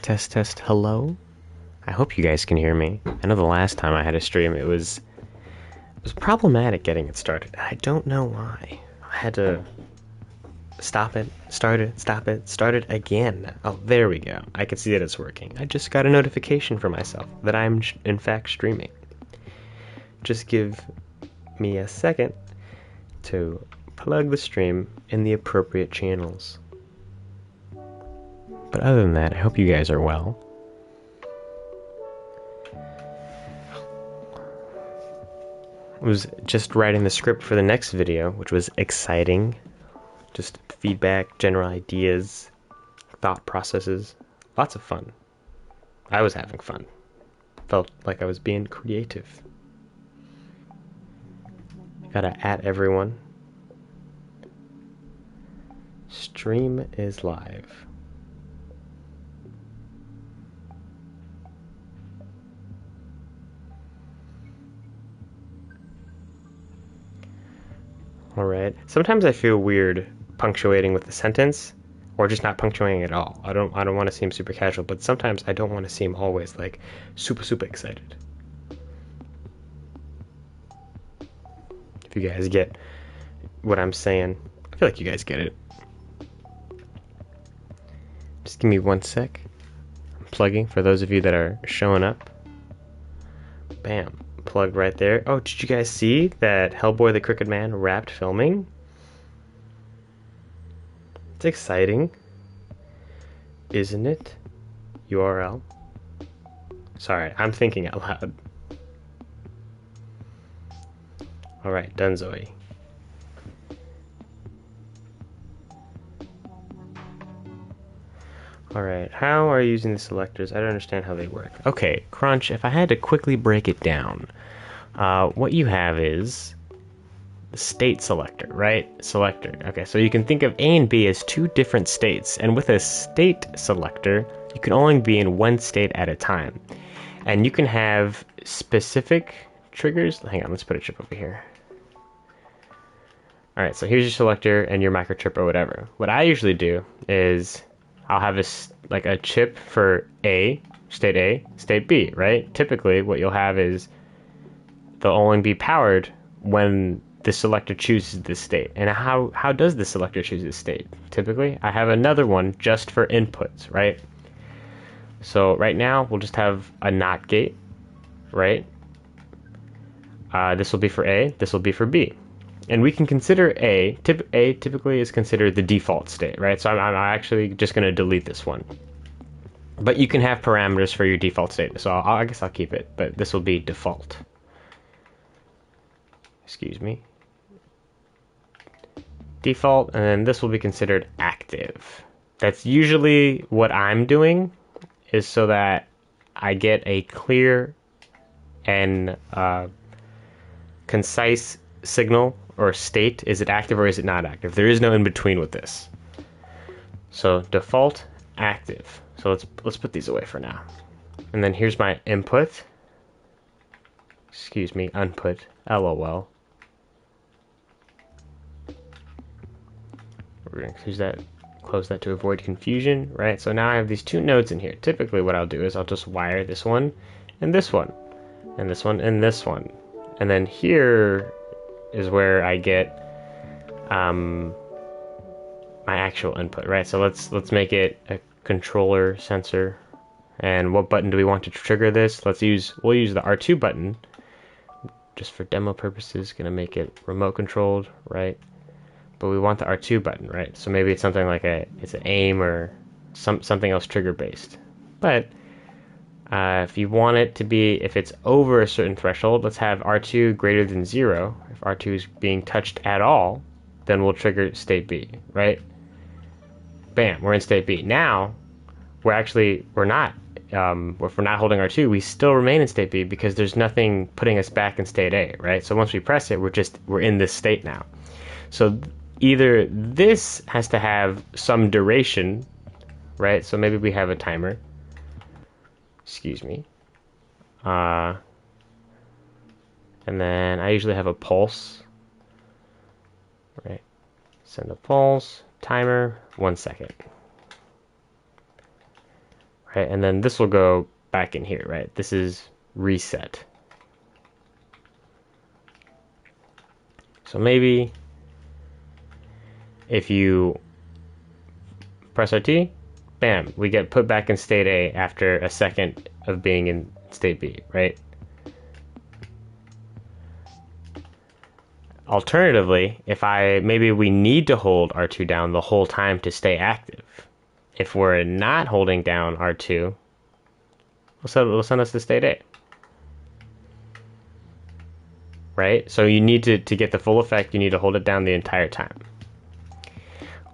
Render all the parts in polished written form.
Test, test, hello? I hope you guys can hear me. I know the last time I had a stream, it was problematic getting it started. I don't know why. I had to stop it, start it, stop it, start it again. Oh, there we go. I can see that it's working. I just got a notification for myself that I'm in fact streaming. Just give me a second to plug the stream in the appropriate channels. But other than that, I hope you guys are well. I was just writing the script for the next video, which was exciting. Just feedback, general ideas, thought processes. Lots of fun. I was having fun. Felt like I was being creative. Gotta @ everyone. Stream is live. Alright. Sometimes I feel weird punctuating with a sentence, or just not punctuating at all. I don't want to seem super casual, but sometimes I don't want to seem always like super excited. If you guys get what I'm saying, I feel like you guys get it. Just give me 1 sec. I'm plugging for those of you that are showing up. Bam. Plugged right there. Oh, did you guys see that Hellboy the Crooked Man wrapped filming? It's exciting, isn't it? URL. Sorry, I'm thinking out loud. Alright, done, Zoe. Alright, how are you using the selectors? I don't understand how they work. Okay, Crunch, if I had to quickly break it down, what you have is the state selector, right? Selector. Okay, so you can think of A and B as two different states, and with a state selector, you can only be in one state at a time. And you can have specific triggers. Hang on, let's put a chip over here. Alright, so here's your selector and your microchip or whatever. What I usually do is I'll have a chip for A, state B, right? Typically, what you'll have is they'll only be powered when the selector chooses this state. And how does the selector choose this state? Typically, I have another one just for inputs, right? So right now, we'll just have a NOT gate, right? This will be for A, this will be for B. And we can consider A typically is considered the default state, right? So I'm actually just going to delete this one. But you can have parameters for your default state. So I guess I'll keep it, but this will be default. Excuse me. Default, and then this will be considered active. That's usually what I'm doing, is so that I get a clear and concise signal or state. Is it active or is it not active? There is no in between with this. So default, active. So let's put these away for now. And then here's my input. Excuse me, input. LOL. We're gonna close that to avoid confusion, right? So now I have these two nodes in here. Typically what I'll do is I'll just wire this one and this one and this one and this one. And then here is where I get my actual input, right? So let's make it a controller sensor. And what button do we want to trigger this? We'll use the R2 button just for demo purposes. Gonna make it remote controlled, right? But we want the R2 button, right? So maybe it's something like it's an aim or something else trigger based. But if you want it to be, if it's over a certain threshold, let's have R2 greater than 0. If R2 is being touched at all, then we'll trigger state B, right? Bam, we're in state B. Now, we're not. If we're not holding R2, we still remain in state B because there's nothing putting us back in state A, right? So once we press it, we're in this state now. So either this has to have some duration, right? So maybe we have a timer. Excuse me. And then I usually have a pulse, right? Send a pulse, timer, 1 second. right? And then this will go back in here, right? This is reset. So maybe if you press RT, bam, we get put back in state A after a second of being in state B, right? Alternatively, if maybe we need to hold R2 down the whole time to stay active. If we're not holding down R2, it'll send us to state A. Right? So you need to get the full effect, you need to hold it down the entire time.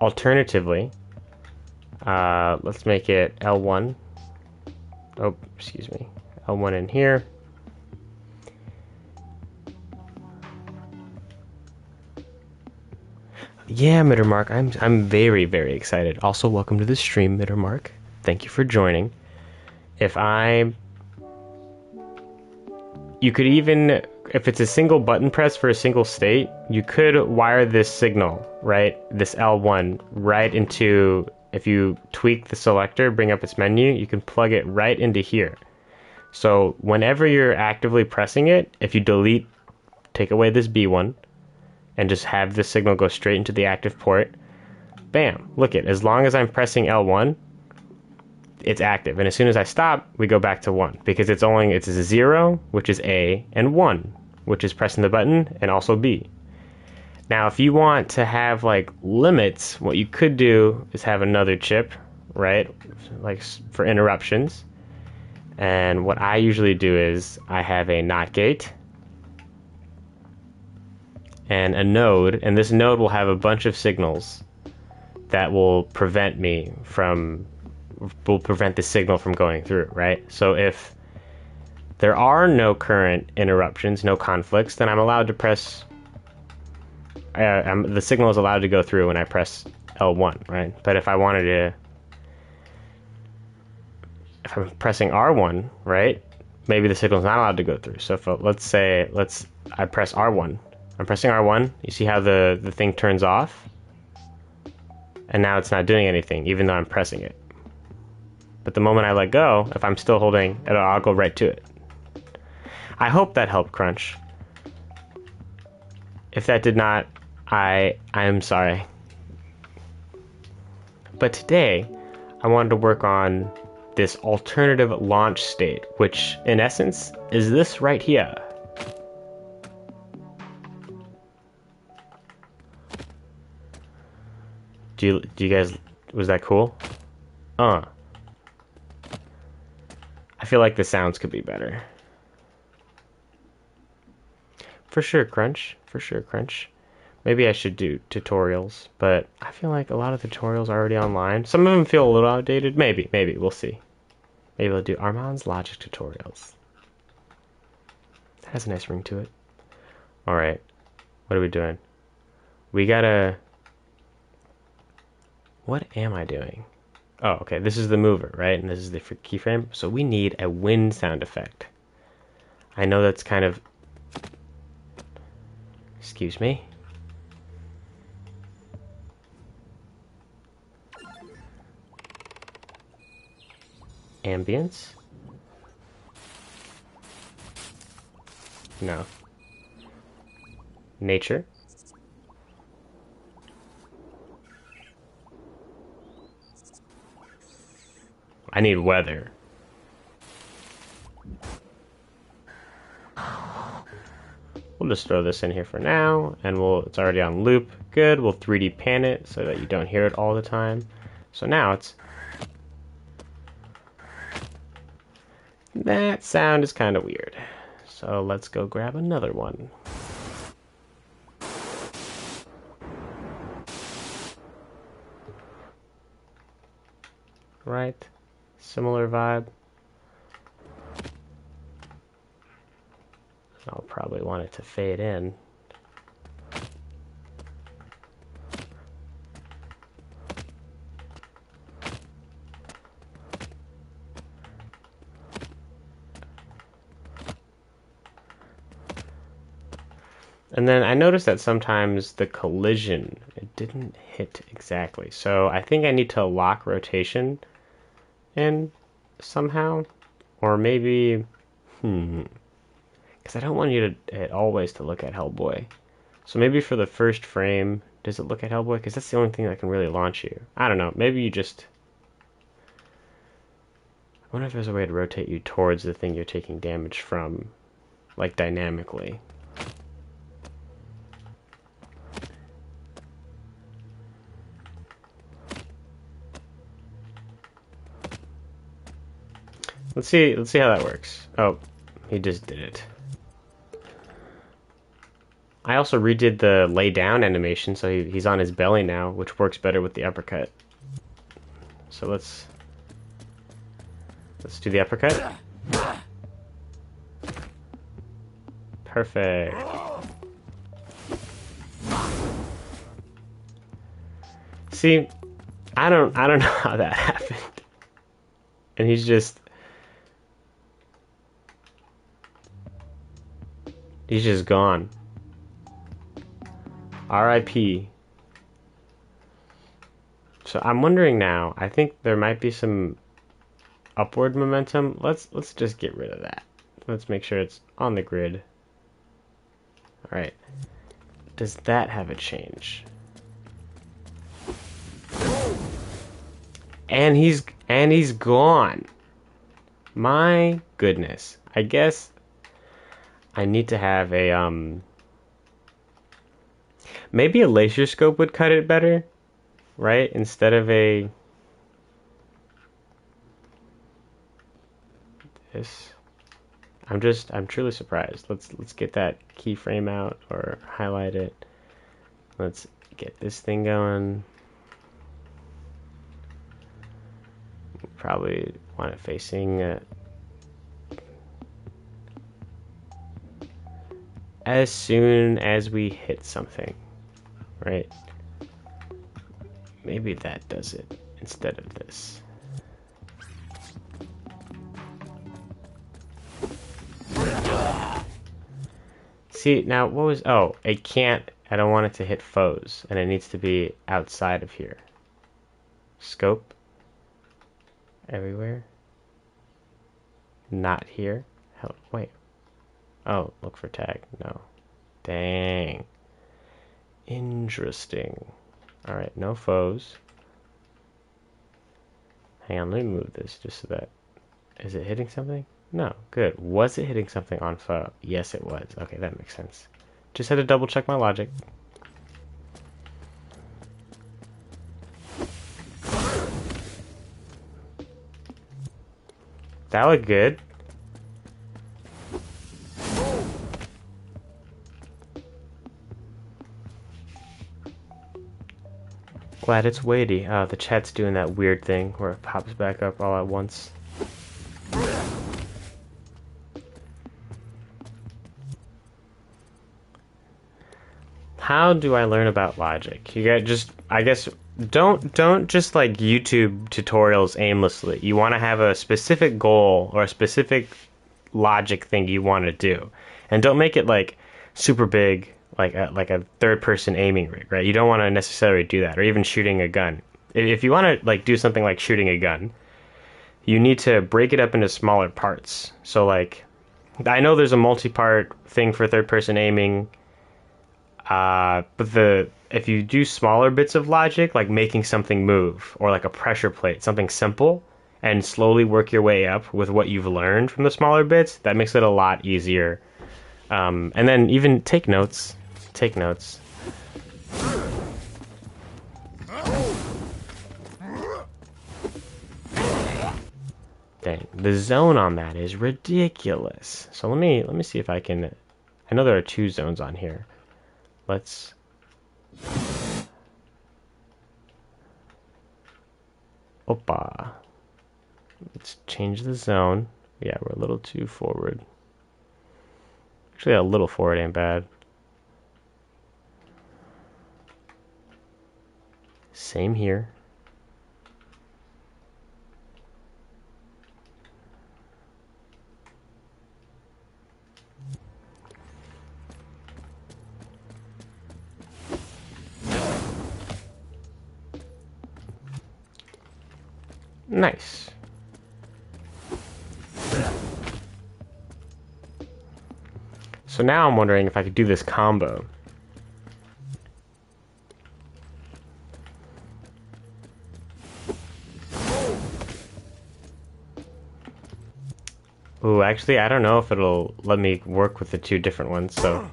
Alternatively, let's make it L1. Oh, excuse me. L1 in here. Yeah, Mittermark, I'm very, very excited. Also, welcome to the stream, Mittermark. Thank you for joining. You could even, if it's a single button press for a single state, you could wire this signal, right? This L1 right into, if you tweak the selector, bring up its menu, you can plug it right into here. So whenever you're actively pressing it, if you delete, take away this B1, and just have this signal go straight into the active port, bam, look it, as long as I'm pressing L1, it's active. And as soon as I stop, we go back to 1, because it's a 0, which is A, and 1, which is pressing the button, and also B. Now, if you want to have like limits, what you could do is have another chip, right? Like for interruptions. And what I usually do is I have a NOT gate and a node, and this node will have a bunch of signals that will prevent the signal from going through, right? So if there are no current interruptions, no conflicts, then I'm allowed to press, the signal is allowed to go through when I press L1, right? But if I'm pressing R1, right, maybe the signal's not allowed to go through. So I press R1. I'm pressing R1. You see how the thing turns off? And now it's not doing anything, even though I'm pressing it. But the moment I let go, if I'm still holding it, I'll go right to it. I hope that helped, Crunch. If that did not, I am sorry. But today, I wanted to work on this alternative launch state, which in essence is this right here. Do you guys, was that cool? I feel like the sounds could be better. For sure, Crunch. For sure, Crunch. Maybe I should do tutorials, but I feel like a lot of tutorials are already online. Some of them feel a little outdated. Maybe. We'll see. Maybe we'll do Armand's Logic tutorials. That has a nice ring to it. Alright. What are we doing? We gotta... What am I doing? Oh, okay. This is the mover, right? And this is the keyframe. So we need a wind sound effect. I know that's kind of... Excuse me. Ambience? No. Nature? I need weather. We'll just throw this in here for now, and it's already on loop. Good, we'll 3D pan it so that you don't hear it all the time. So now that sound is kind of weird. So let's go grab another one. Right? Similar vibe. I'll probably want it to fade in. And then I noticed that sometimes the collision, it didn't hit exactly. So I think I need to lock rotation in somehow. Or maybe, because I don't want you to always to look at Hellboy. So maybe for the first frame, does it look at Hellboy? Because that's the only thing that can really launch you. I don't know. Maybe you just... I wonder if there's a way to rotate you towards the thing you're taking damage from, like dynamically. Let's see how that works. Oh, he just did it. I also redid the lay down animation, so he's on his belly now, which works better with the uppercut. So let's do the uppercut. Perfect. See, I don't know how that happened. And he's just gone. R.I.P. So I'm wondering now, I think there might be some upward momentum. Let's just get rid of that. Let's make sure it's on the grid. All right. Does that have a change? And he's gone. My goodness. I guess I need to have a maybe a laser scope would cut it better, right? Instead of a this. I'm truly surprised. Let's get that keyframe out or highlight it. Let's get this thing going. Probably want it facing as soon as we hit something, right? Maybe that does it instead of this. See, now what was... Oh, it can't... I don't want it to hit foes, and it needs to be outside of here. Scope. Everywhere. Not here. Hell, wait. Oh, look for tag. No. Dang. Interesting. Alright, no foes. Hang on, let me move this just so that... Is it hitting something? No, good. Was it hitting something on foe? Yes, it was. Okay, that makes sense. Just had to double check my logic. That looked good. Glad it's weighty. The chat's doing that weird thing where it pops back up all at once. How do I learn about logic? You got just, I guess, don't just like YouTube tutorials aimlessly. You want to have a specific goal or a specific logic thing you want to do, and don't make it like super big, like a third-person aiming rig, right? You don't want to necessarily do that, or even shooting a gun. If you want to like do something like shooting a gun, you need to break it up into smaller parts. So like, I know there's a multi-part thing for third-person aiming. But if you do smaller bits of logic, like making something move, or like a pressure plate, something simple, and slowly work your way up with what you've learned from the smaller bits, that makes it a lot easier. And then even take notes. Take notes. Dang, the zone on that is ridiculous. So let me see if I can... I know there are 2 zones on here. Let's... Opa. Let's change the zone. Yeah, we're a little too forward. Actually, a little forward ain't bad. Same here. Nice. So now I'm wondering if I could do this combo. Ooh, actually, I don't know if it'll let me work with the two different ones, so...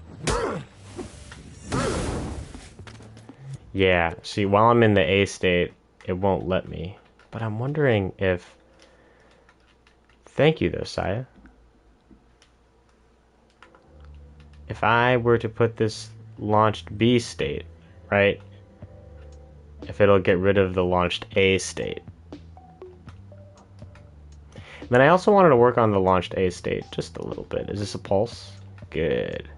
Yeah, see, while I'm in the A state, it won't let me. But I'm wondering if... Thank you, though, Saya. If I were to put this launched B state, right? If it'll get rid of the launched A state. Then I also wanted to work on the launched A state just a little bit. Is this a pulse? Good.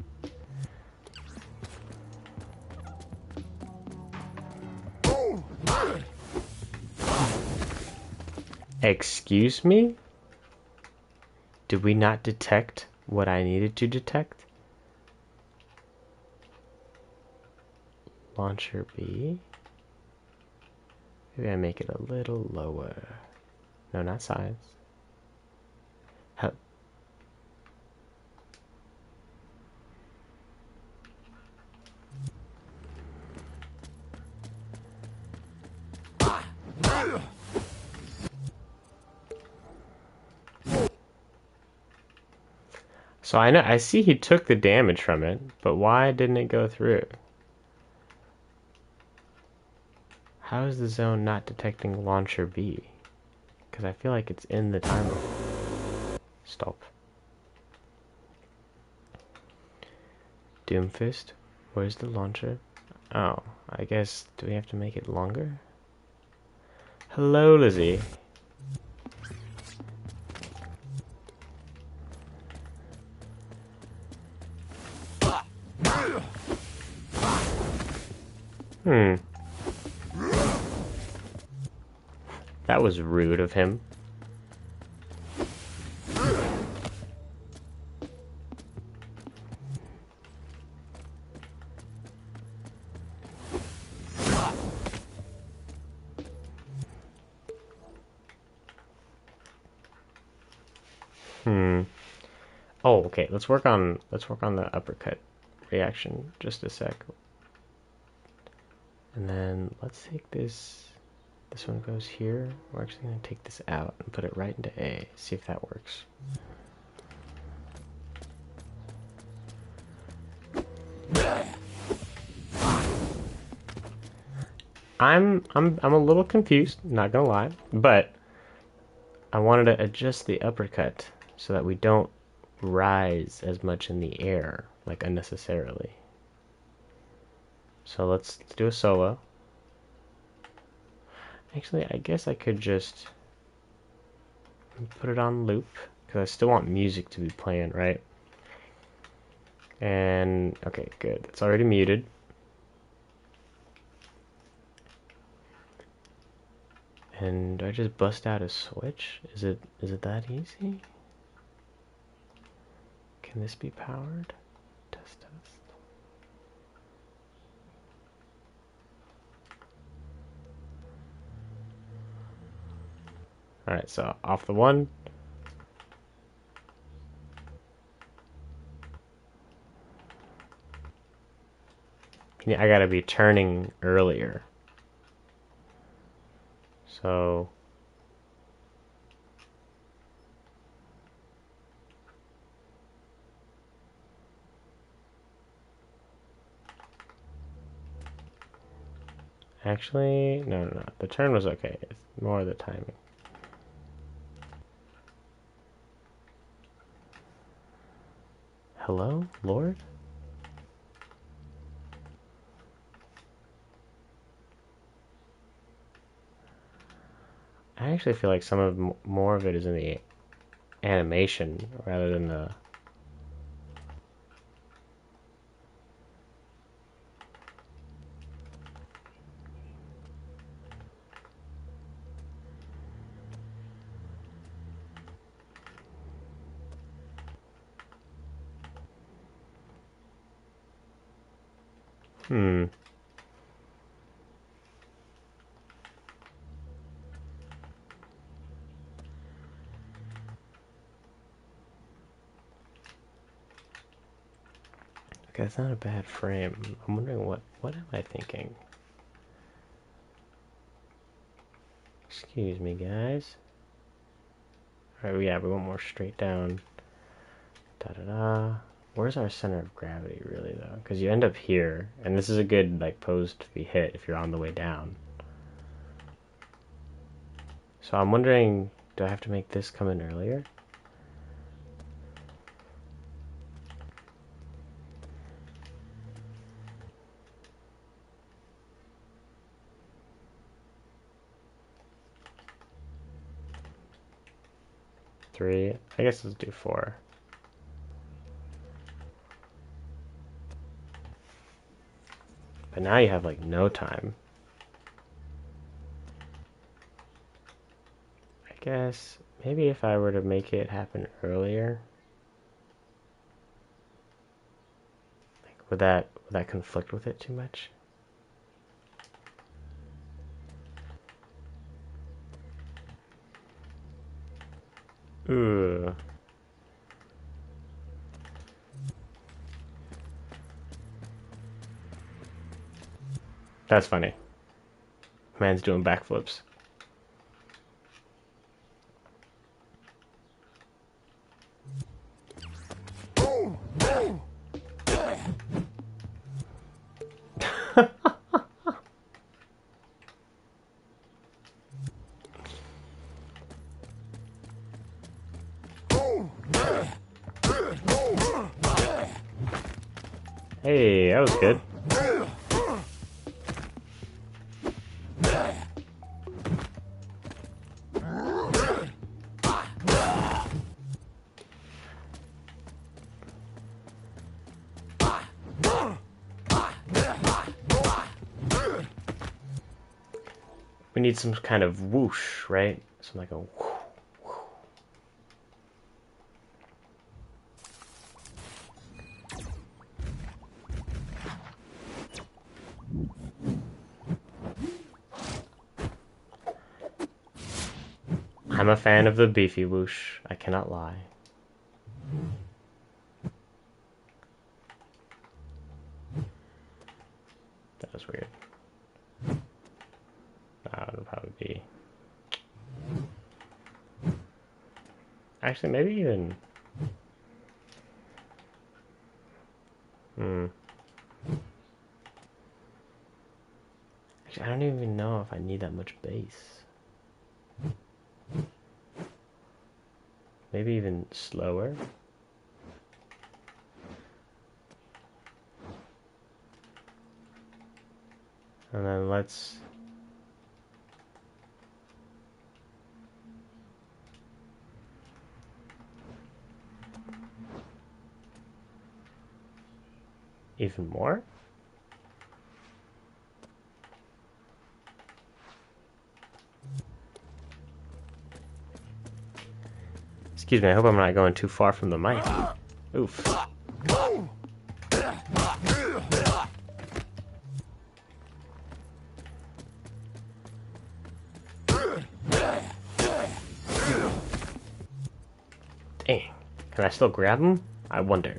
Excuse me? Did we not detect what I needed to detect? Launcher B? Maybe I make it a little lower. No, not size. So I see he took the damage from it, but why didn't it go through? How is the zone not detecting launcher B? Because I feel like it's in the timer. Stop. Doomfist, where's the launcher? Oh, I guess, do we have to make it longer? Hello, Lizzie. That was rude of him. Oh, okay. Let's work on the uppercut reaction just a sec. And then let's take this. This one goes here. We're actually going to take this out and put it right into A. See if that works. I'm a little confused, not gonna lie, but I wanted to adjust the uppercut so that we don't rise as much in the air, like unnecessarily. So let's do a solo. Actually, I guess I could just put it on loop, because I still want music to be playing, right? And, okay, good. It's already muted. And do I just bust out a switch? Is it that easy? Can this be powered? Test, test. Alright, so off the one. Yeah, I gotta be turning earlier. So... Actually, no. The turn was okay. It's more the timing. Hello, Lord? I actually feel like some of more of it is in the animation rather than the... Hmm. Okay, that's not a bad frame. I'm wondering what am I thinking? Excuse me, guys. Alright, yeah, we want more straight down. Da-da-da. Where's our center of gravity, really, though? Because you end up here, and this is a good, like, pose to be hit if you're on the way down. So I'm wondering, do I have to make this come in earlier? Three. I guess let's do four. But now you have, like, no time. I guess maybe if I were to make it happen earlier, like, would that conflict with it too much? Ooh. That's funny. Man's doing backflips. Hey, that was good. We need some kind of whoosh, right? Something like a whoosh. I'm a fan of the beefy whoosh. I cannot lie. That was weird. That would probably be... Actually, maybe even... Actually, I don't even know if I need that much bass. Maybe even slower. And then let's... Even more? Excuse me, I hope I'm not going too far from the mic. Oof. Dang. Can I still grab him? I wonder.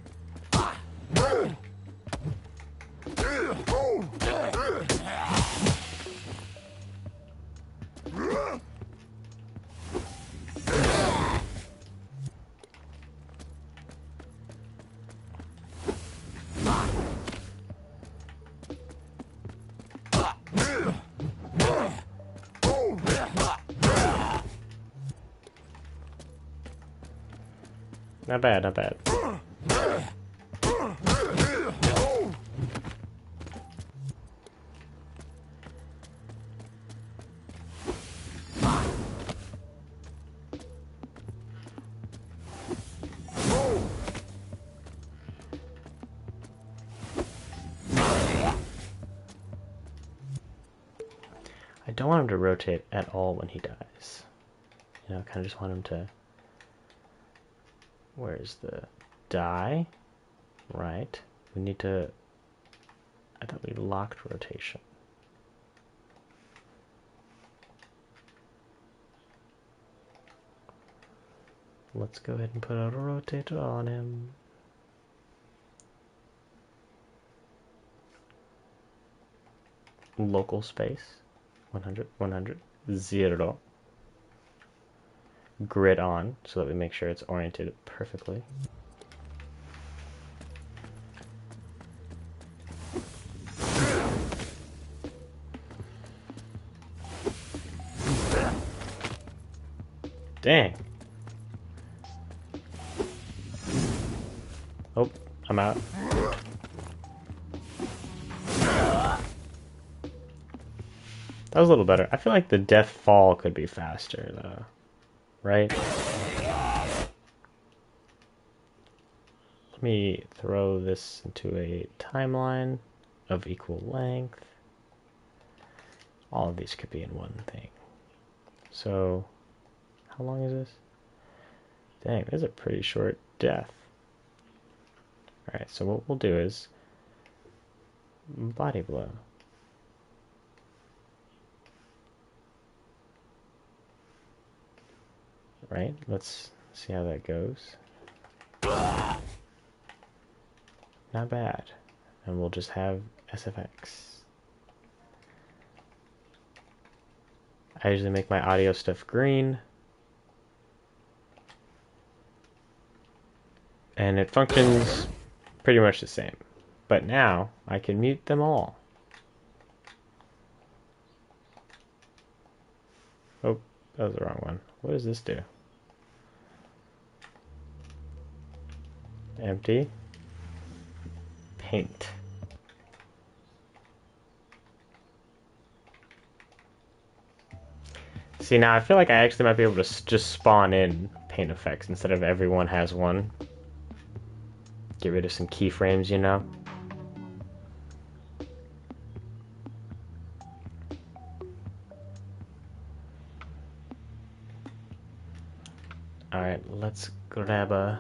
Not bad, not bad. I don't want him to rotate at all when he dies. You know, I kind of just want him to... Where's the die? Right. We need to... I thought we locked rotation. Let's go ahead and put out a rotator on him. local space. 100, 100, 0. Grid on, so that we make sure it's oriented perfectly. Dang. Oh, I'm out. That was a little better. I feel like the death fall could be faster, though. Right? Let me throw this into a timeline of equal length. All of these could be in one thing. So, how long is this? Dang, that's a pretty short death. Alright, so what we'll do is body blow. Right? Let's see how that goes. Not bad. And we'll just have SFX. I usually make my audio stuff green. And it functions pretty much the same. But now I can mute them all. Oh, that was the wrong one. What does this do? Empty. Paint. See, now I feel like I actually might be able to just spawn in paint effects instead of everyone has one. Get rid of some keyframes, you know? Alright, let's grab a...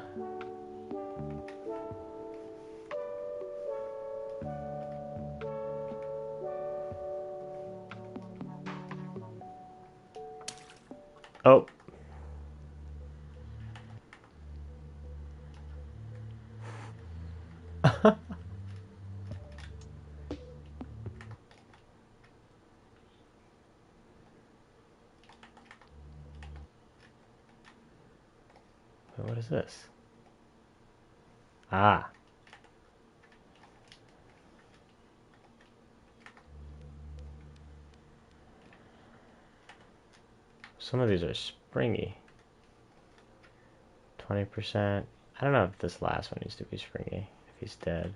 Oh. What is this? Ah. Some of these are springy. 20%. I don't know if this last one needs to be springy, if he's dead.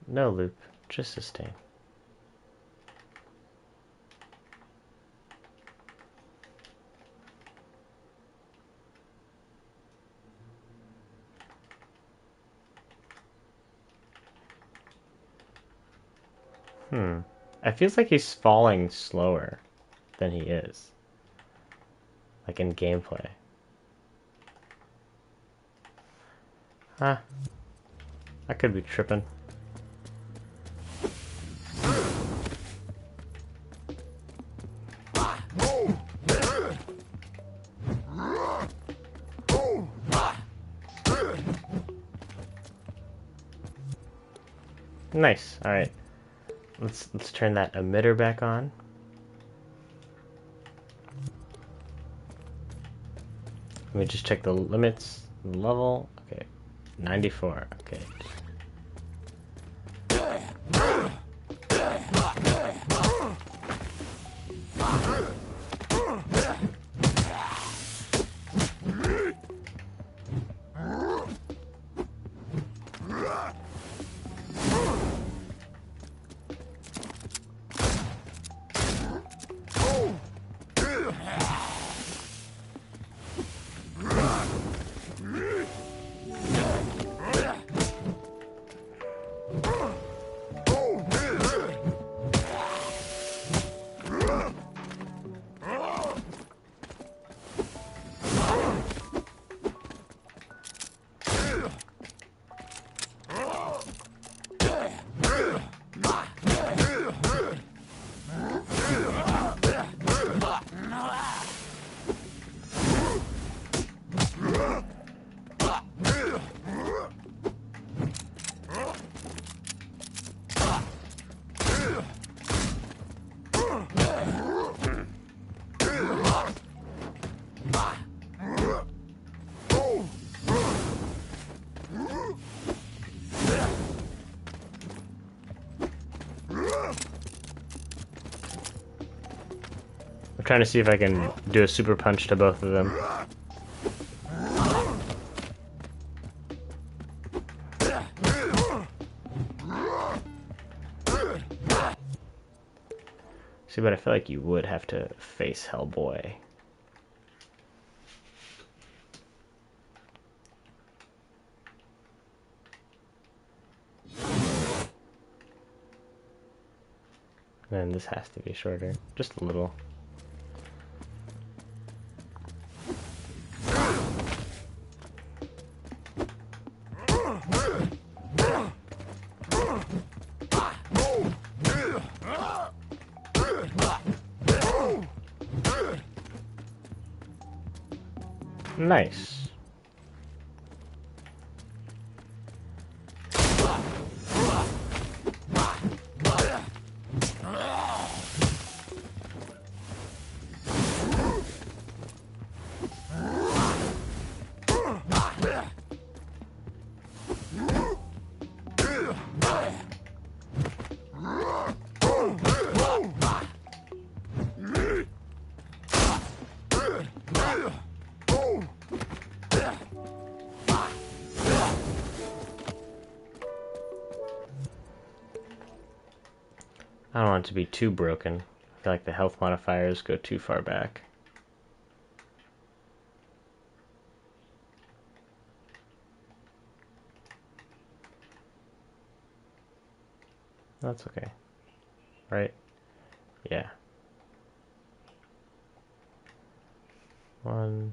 No loop, just sustain. It feels like he's falling slower than he is. Like in gameplay. Huh. I could be tripping. Nice. All right. Let's turn that emitter back on. Let me just check the limits, level. Okay. 94. Okay. trying to see if I can do a super punch to both of them. See, but I feel like you would have to face Hellboy. And this has to be shorter, just a little. Nice. I don't want it to be too broken. I feel like the health modifiers go too far back. That's okay. Right? Yeah. One.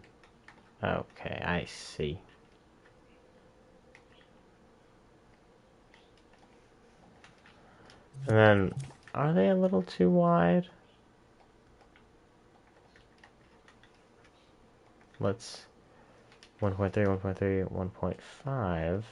Okay, I see. And then, are they a little too wide? Let's 1.3, 1.3, 1.5.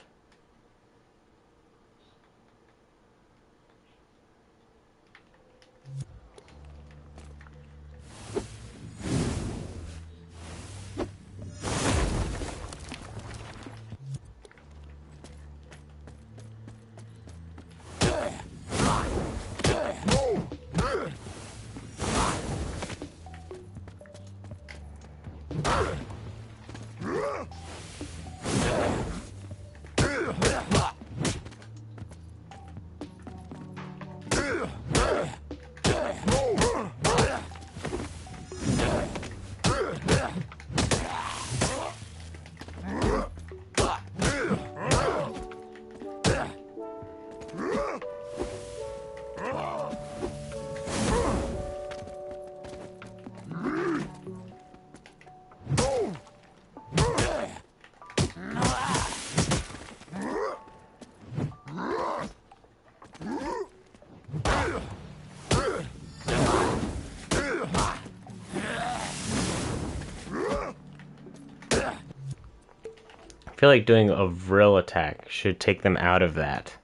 I feel like doing a vril attack should take them out of that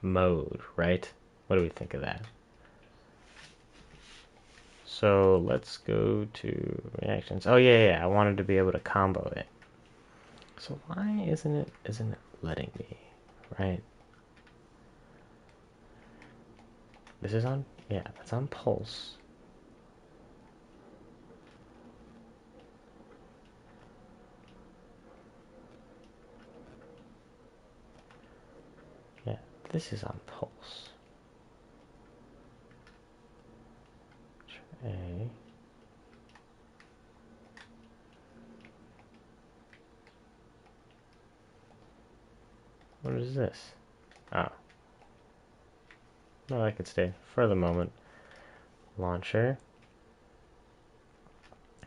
mode, right? What do we think of that? So let's go to reactions. Oh yeah, I wanted to be able to combo it. So why isn't it letting me, right? This is on, yeah, that's on pulse. Yeah, this is on pulse. Tray. What is this? Oh. No, I could stay for the moment. Launcher.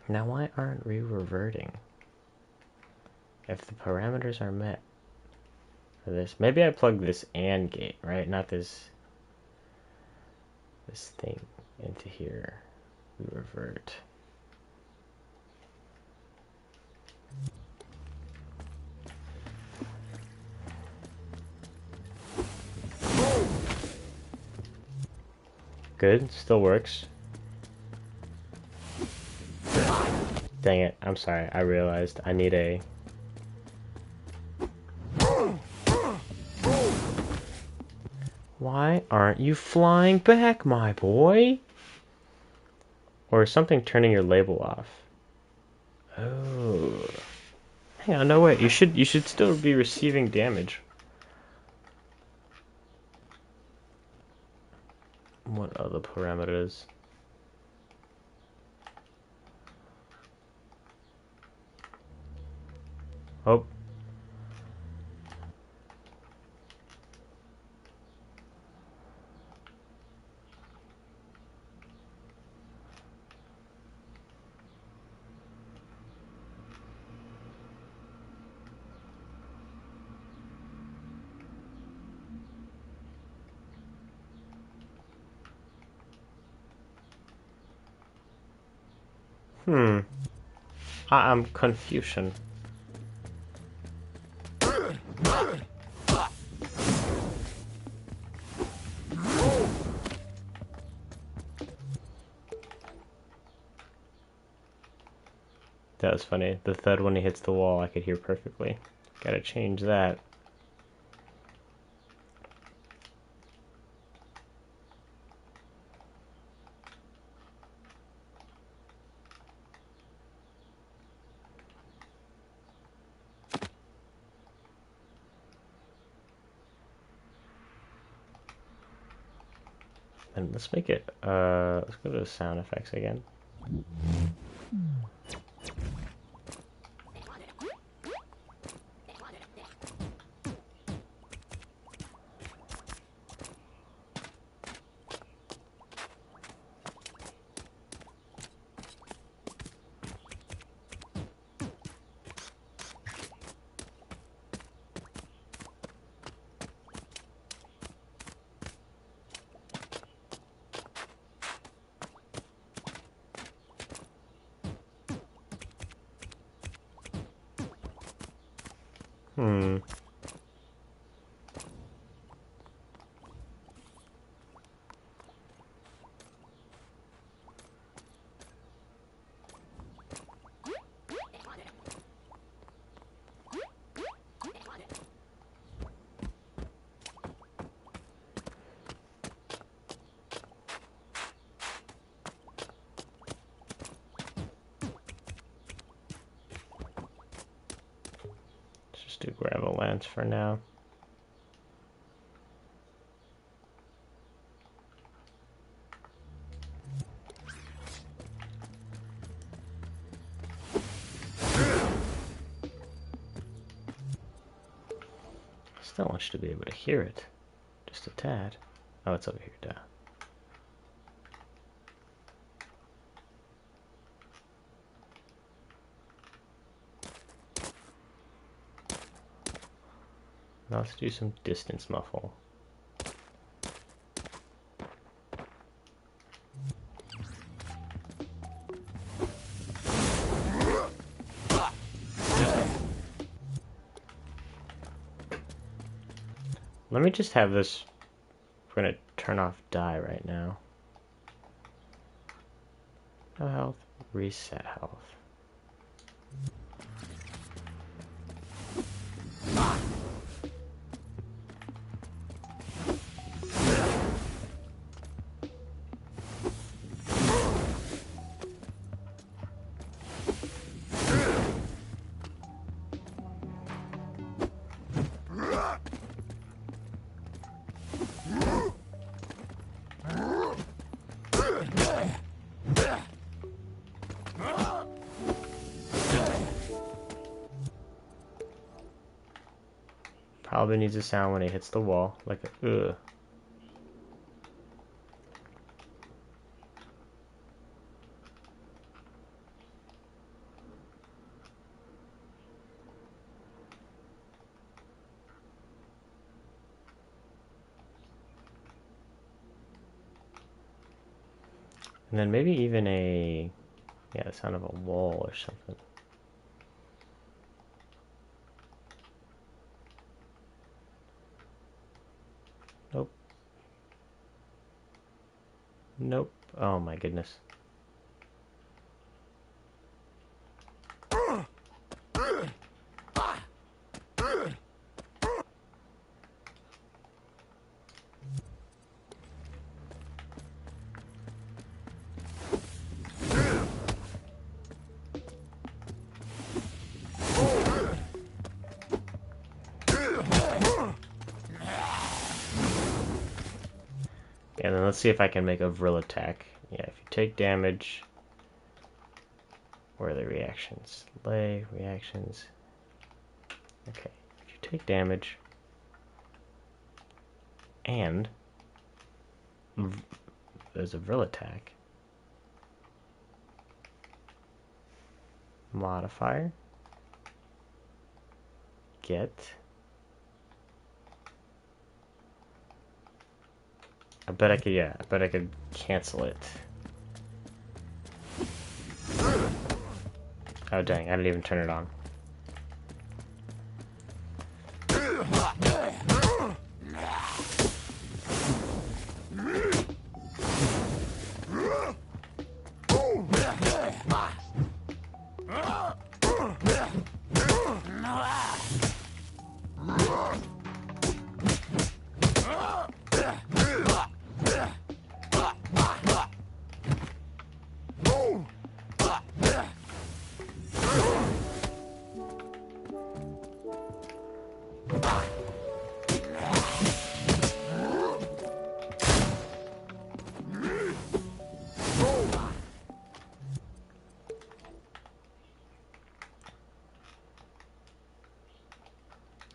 Now why aren't we reverting? If the parameters are met for this, maybe I plug this AND gate, right? Not this thing into here. We revert. Good, still works. Dang it, I'm sorry, I realized I need a... Why aren't you flying back, my boy? Or is something turning your label off? Oh. Hang on, no wait. You should still be receiving damage. What other parameters? Oh. I'm confusion. That was funny. The thud when he hits the wall, I could hear perfectly. Gotta change that. And let's make it, let's go to sound effects again. Just do gravel lance for now. Still want you to be able to hear it. Just a tad. Oh, it's over here now. Now let's do some distance muffle. Let me just have this. We're gonna turn off die right now. No health, reset health. Probably needs a sound when it hits the wall, like a ugh. And then maybe even a, yeah, the sound of a wall or something. Nope. Nope. Oh my goodness. And then let's see if I can make a Vril attack. Yeah, if you take damage, where are the reactions? Delay, reactions. Okay, if you take damage, and there's a Vril attack. Modifier. Get. I bet I could cancel it. Oh dang, I didn't even turn it on.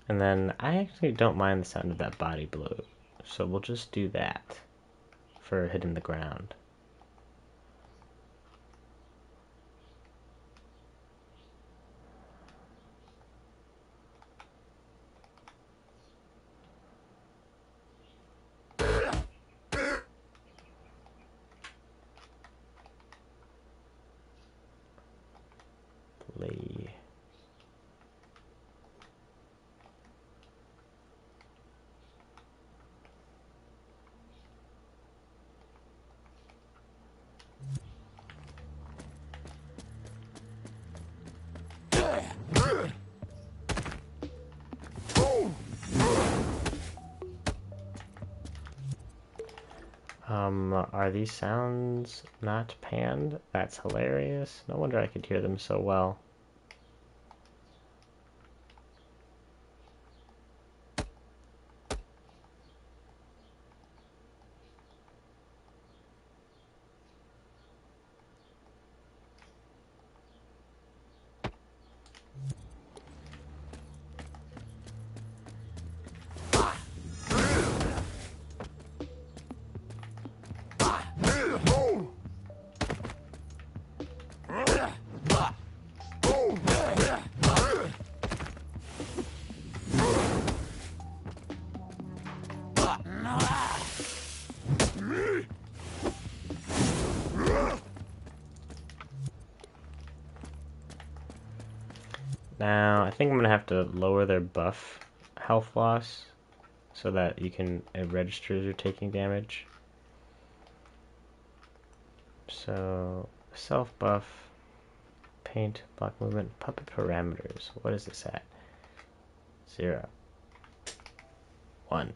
And then I actually don't mind the sound of that body blow, so we'll just do that for hitting the ground. Play. Are these sounds not panned? That's hilarious. No wonder I could hear them so well. Now, I think I'm going to have to lower their buff health loss so that it registers you're taking damage. So, self buff, paint, block movement, puppet parameters. What is this at? 0. 1.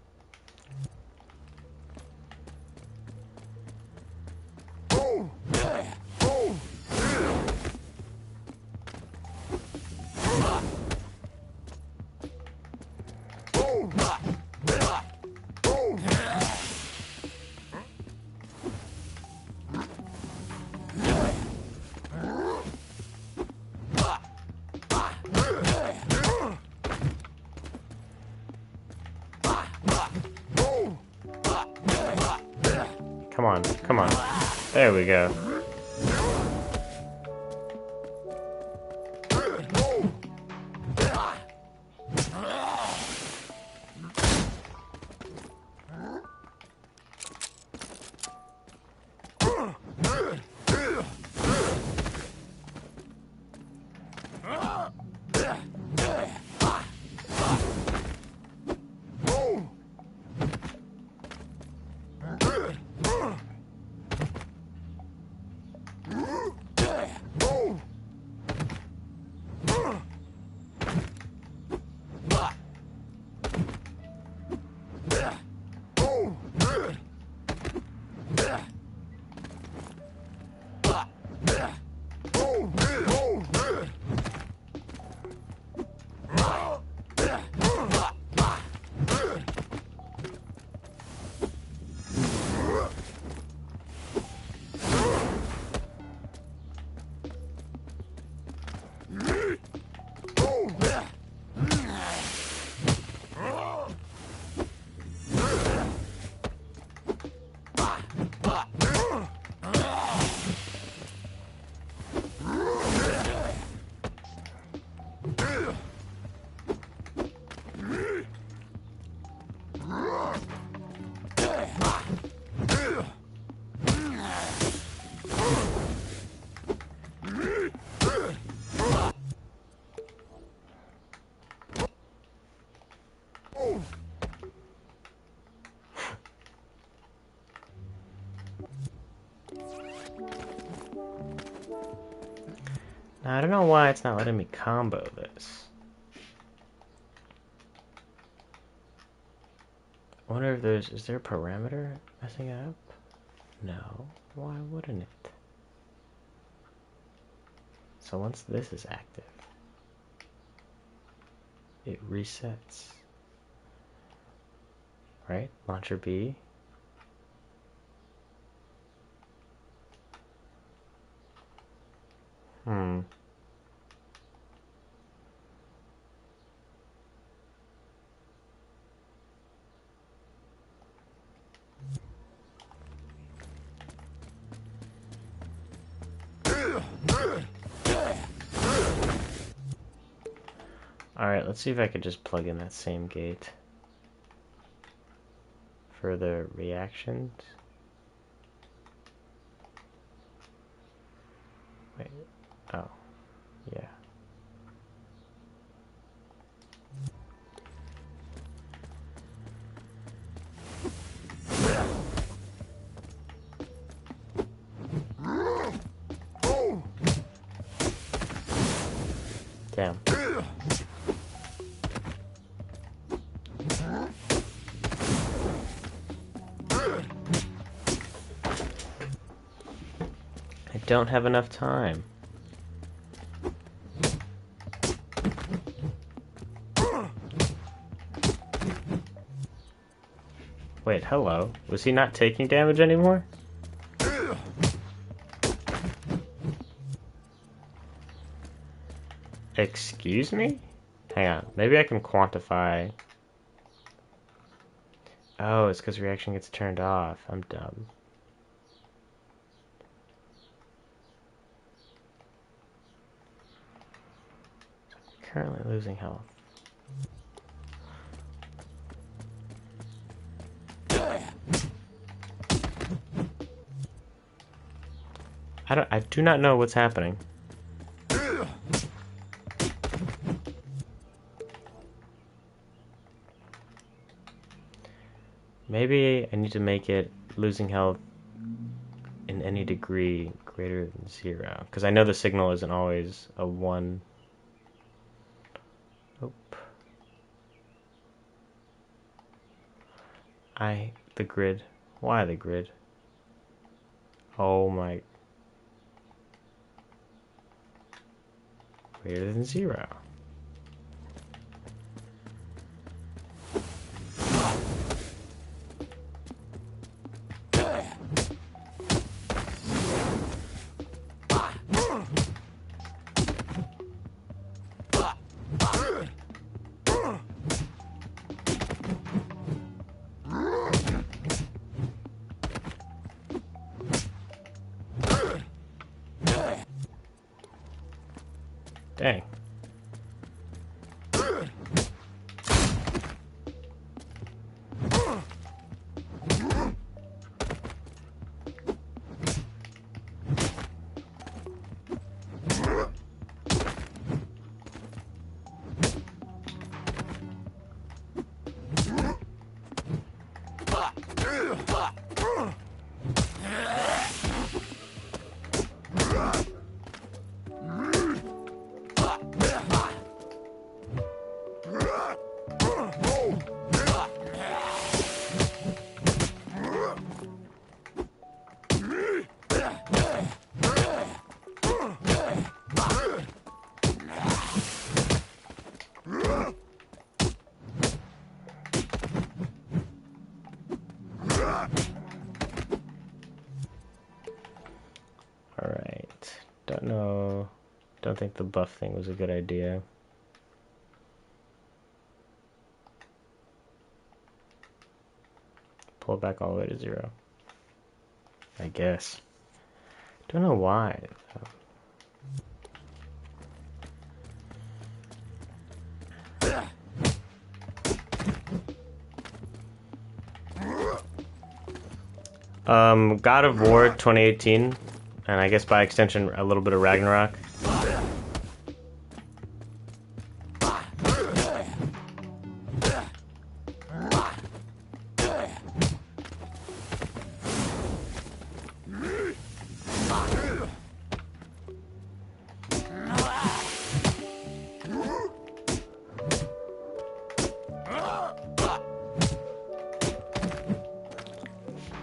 Come on, come on. There we go. Now, I don't know why it's not letting me combo this. I wonder if is there a parameter messing it up? No, why wouldn't it? So once this is active, it resets. Right? Launcher B. Alright, let's see if I could just plug in that same gate for the reactions. Wait, oh, yeah. Damn. I don't have enough time. Wait, hello. Was he not taking damage anymore? Excuse me? Hang on. Maybe I can quantify. Oh, it's because reaction gets turned off. I'm dumb. Currently losing health. I do not know what's happening. Maybe I need to make it losing health in any degree greater than 0. Because I know the signal isn't always a 1. Nope. The grid. Why the grid? Oh my. Greater than 0. Dang. Alright. Don't know. Don't think the buff thing was a good idea. Pull it back all the way to 0. I guess. Don't know why. God of War 2018, and I guess by extension a little bit of Ragnarok.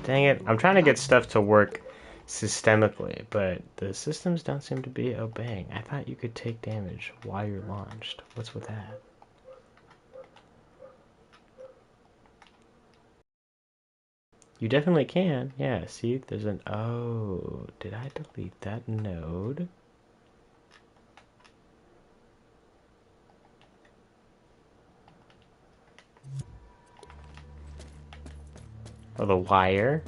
Dang it. I'm trying to get stuff to work systemically, but the systems don't seem to be obeying. I thought you could take damage while you're launched. What's with that? You definitely can. Yeah, see, there's an... Oh, did I delete that node? Oh, the wire?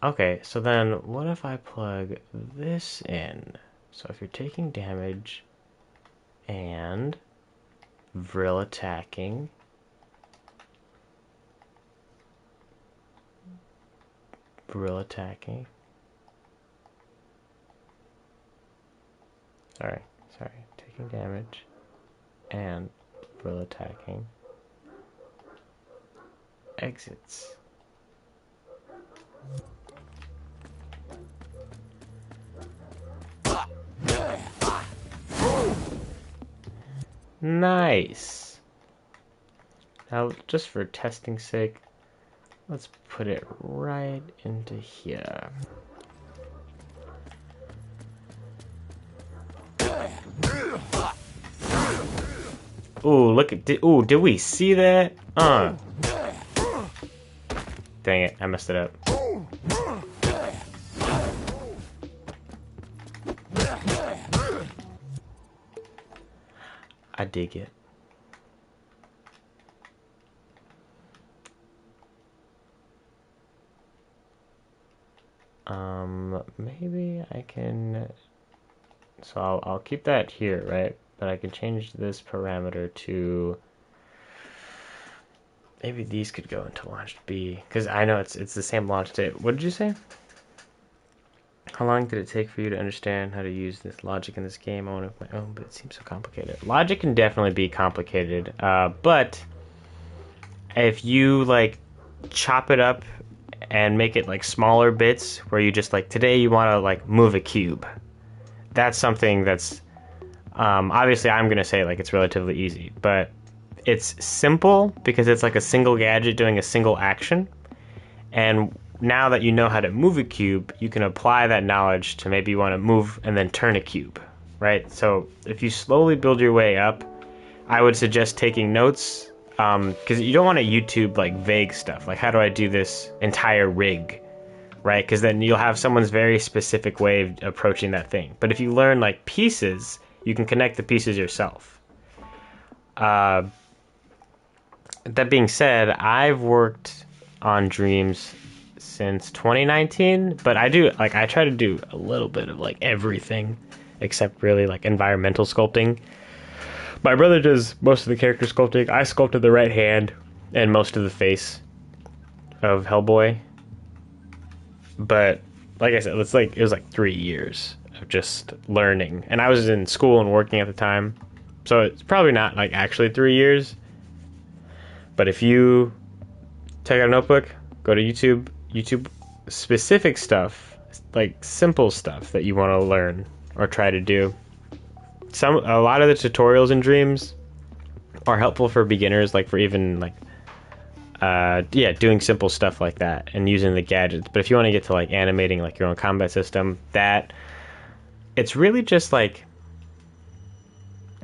Okay, so then what if I plug this in? So if you're taking damage and Vril attacking, Vril attacking. Sorry, taking damage and Vril attacking. Exits. Nice. Now, just for testing sake, let's put it right into here. Ooh, look at... Ooh, did we see that? Dang it, I messed it up. I dig it. Maybe I can... So I'll keep that here, right? But I can change this parameter to... Maybe these could go into launched B, because I know it's the same launch date. What did you say? How long did it take for you to understand how to use this logic in this game? I want to my own, but it seems so complicated. Logic can definitely be complicated, but if you like chop it up and make it like smaller bits, where you just like today you want to like move a cube, that's something that's obviously I'm gonna say like it's relatively easy, but it's simple because it's like a single gadget doing a single action. And now that you know how to move a cube, you can apply that knowledge to maybe you want to move and then turn a cube, right? So if you slowly build your way up, I would suggest taking notes, because you don't want to YouTube like vague stuff, like how do I do this entire rig, right? Because then you'll have someone's very specific way of approaching that thing. But if you learn like pieces, you can connect the pieces yourself. That being said, I've worked on Dreams since 2019, but I try to do a little bit of like everything except really like environmental sculpting. My brother does most of the character sculpting. I sculpted the right hand and most of the face of Hellboy. But like I said, it was like 3 years of just learning. And I was in school and working at the time. So it's probably not like actually 3 years. But if you take out a notebook, go to YouTube specific stuff, like simple stuff that you want to learn or try to do. A lot of the tutorials in Dreams are helpful for beginners, like for even like doing simple stuff like that and using the gadgets. But if you want to get to like animating like your own combat system, that it's really just like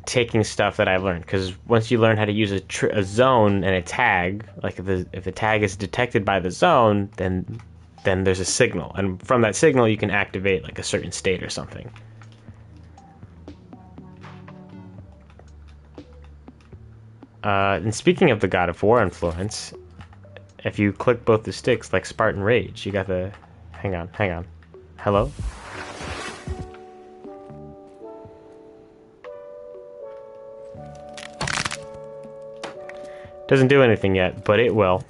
taking stuff that I've learned, because once you learn how to use a zone and a tag, like if the tag is detected by the zone, then there's a signal, and from that signal you can activate like a certain state or something. And speaking of the God of War influence, if you click both the sticks like Spartan Rage, you got the... Hang on. Hello? Doesn't do anything yet, but it will.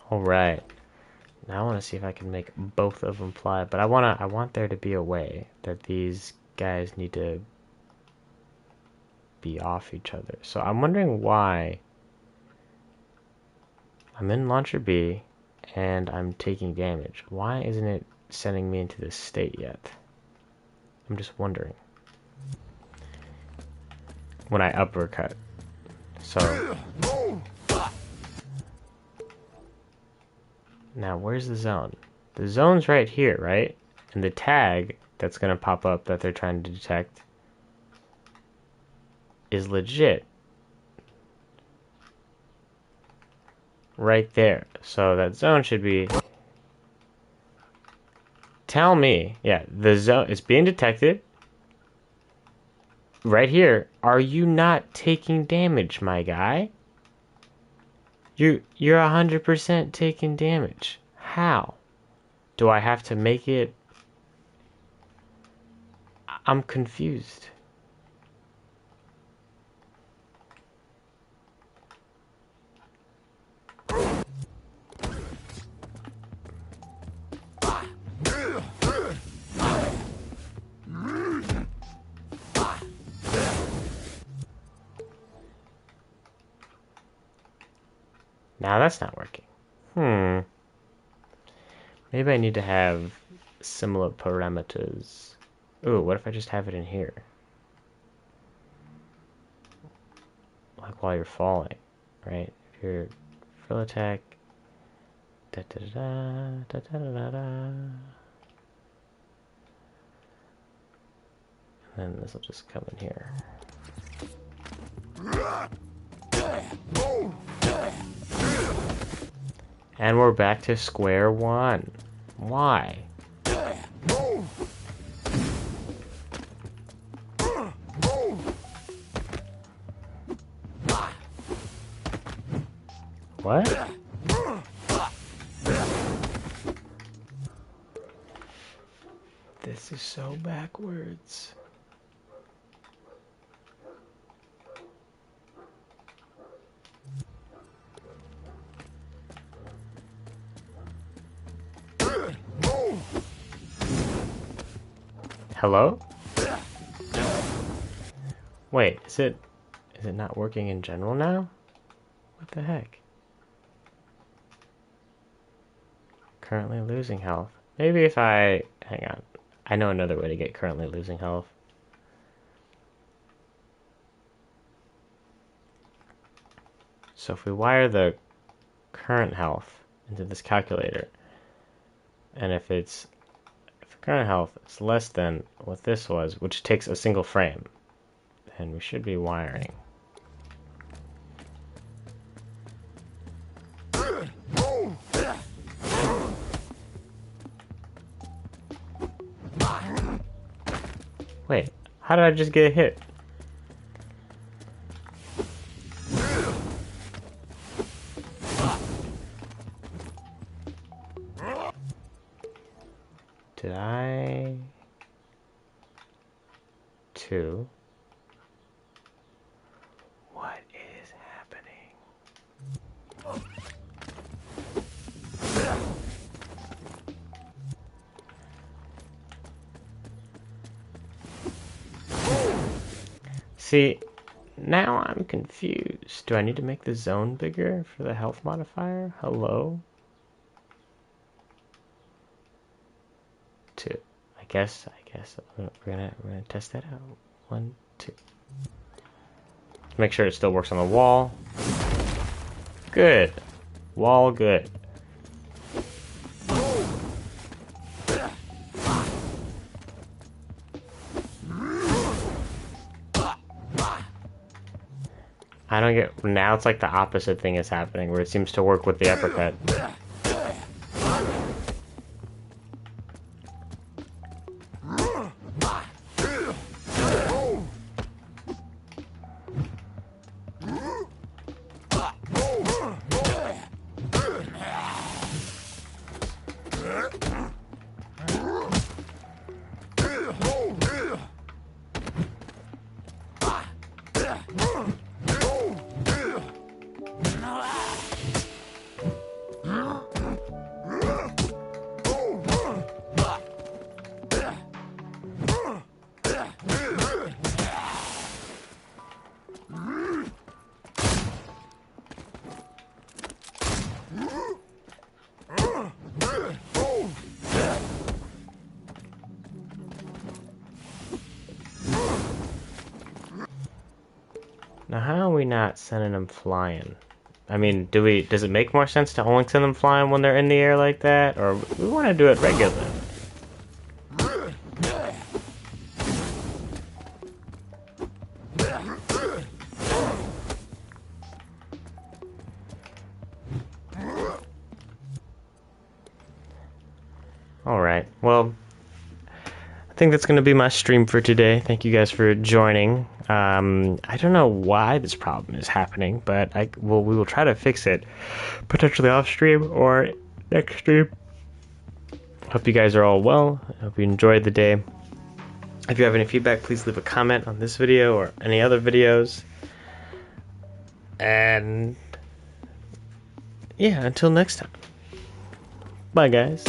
Alright. Now I want to see if I can make both of them fly, but I want there to be a way that these guys need to be off each other. So I'm wondering why I'm in launcher B and I'm taking damage. Why isn't it sending me into this state yet? I'm just wondering. When I uppercut. So now where's the zone? The zone's right here, right? And the tag that's gonna pop up that they're trying to detect is legit. Right there. So that zone should be... Tell me, yeah, the zone is being detected. Right here. Are you not taking damage, my guy? You're 100% taking damage. How? Do I have to make it... I'm confused. Now that's not working. Maybe I need to have similar parameters. Ooh, what if I just have it in here? Like while you're falling, right? If you're full attack, da da da da da da da da. And then this will just come in here. And we're back to square one. Why? What? This is so backwards. Hello? Wait, is it not working in general now? What the heck? Currently losing health. Maybe if I... Hang on. I know another way to get currently losing health. So if we wire the current health into this calculator, and if the current health is less than what this was, which takes a single frame, then we should be wiring. Wait, how did I just get hit? Did I... 2? What is happening? See, now I'm confused. Do I need to make the zone bigger for the health modifier? Hello? 2. I guess we're gonna test that out. 1, 2. Make sure it still works on the wall. Good. Wall good. I don't get... Now it's like the opposite thing is happening, where it seems to work with the uppercut. Now, how are we not sending them flying? I mean, does it make more sense to only send them flying when they're in the air like that? Or we want to do it regularly? Alright, well, I think that's going to be my stream for today. Thank you guys for joining. I don't know why this problem is happening, but we will try to fix it, potentially off stream or next stream. Hope you guys are all well. I hope you enjoyed the day. If you have any feedback, please leave a comment on this video or any other videos. And yeah, until next time. Bye, guys.